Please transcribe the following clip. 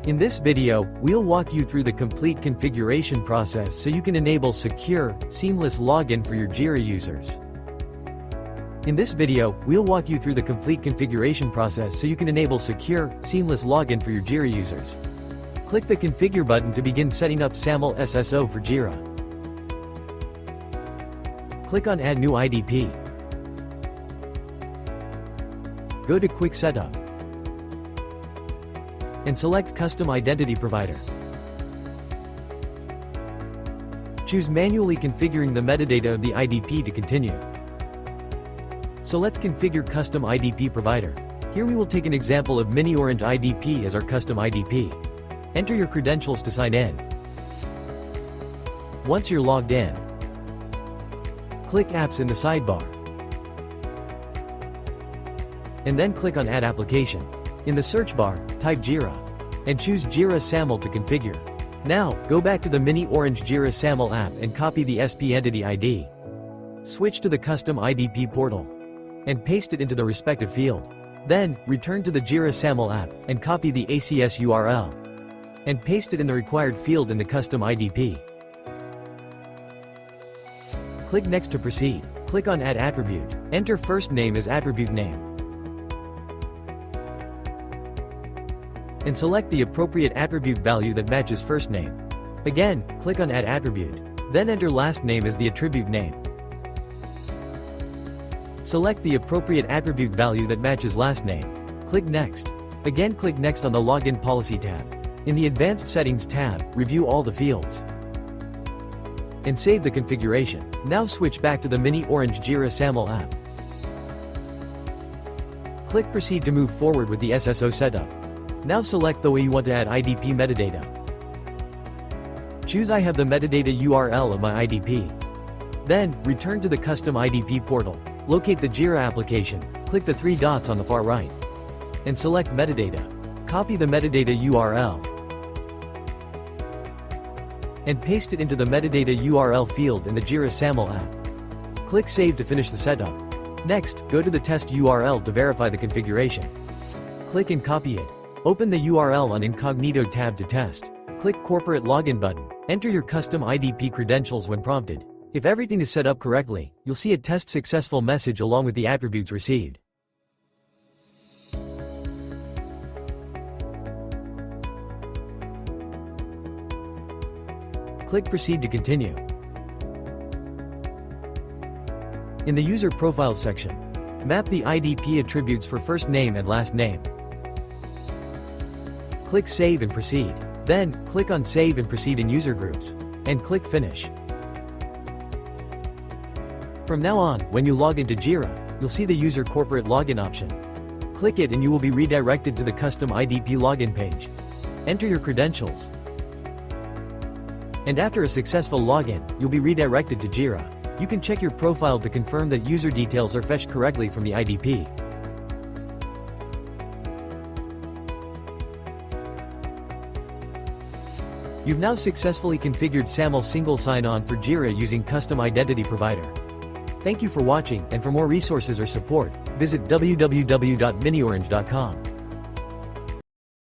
In this video, we'll walk you through the complete configuration process so you can enable secure, seamless login for your Jira users. In this video, we'll walk you through the complete configuration process so you can enable secure, seamless login for your Jira users. Click the Configure button to begin setting up SAML SSO for Jira. Click on Add New IDP. Go to Quick Setup and select Custom Identity Provider. Choose Manually configuring the metadata of the IDP to continue. So let's configure Custom IdP Provider. Here we will take an example of miniOrange IDP as our custom IDP. Enter your credentials to sign in. Once you're logged in, click Apps in the sidebar, and then click on Add Application. In the search bar, type Jira, and choose Jira SAML to configure. Now, go back to the miniOrange Jira SAML app and copy the SP entity ID. Switch to the Custom IdP portal, and paste it into the respective field. Then, return to the Jira SAML app, and copy the ACS URL, and paste it in the required field in the Custom IdP. Click Next to proceed. Click on Add Attribute. Enter first name as attribute name, and select the appropriate attribute value that matches first name. Again, click on Add Attribute. Then enter last name as the attribute name. Select the appropriate attribute value that matches last name. Click Next. Again, click Next on the Login Policy tab. In the Advanced Settings tab, review all the fields, and save the configuration. Now switch back to the miniOrange Jira SAML app. Click Proceed to move forward with the SSO setup. Now select the way you want to add IDP metadata. Choose I have the metadata URL of my IDP. Then, return to the Custom IdP portal. Locate the Jira application, click the three dots on the far right, and select Metadata. Copy the metadata URL, and paste it into the metadata URL field in the Jira SAML app. Click Save to finish the setup. Next, go to the test URL to verify the configuration. Click and copy it. Open the URL on Incognito tab to test. Click Corporate Login button. Enter your custom IDP credentials when prompted. If everything is set up correctly, you'll see a Test Successful message along with the attributes received. Click Proceed to continue. In the User Profile section, map the IDP attributes for first name and last name. Click Save and Proceed. Then, click on Save and Proceed in User Groups, and click Finish. From now on, when you log into Jira, you'll see the User Corporate Login option. Click it and you will be redirected to the Custom IdP login page. Enter your credentials, and after a successful login, you'll be redirected to Jira. You can check your profile to confirm that user details are fetched correctly from the IDP. You've now successfully configured SAML Single Sign-On for Jira using Custom Identity Provider. Thank you for watching, and for more resources or support, visit www.miniorange.com.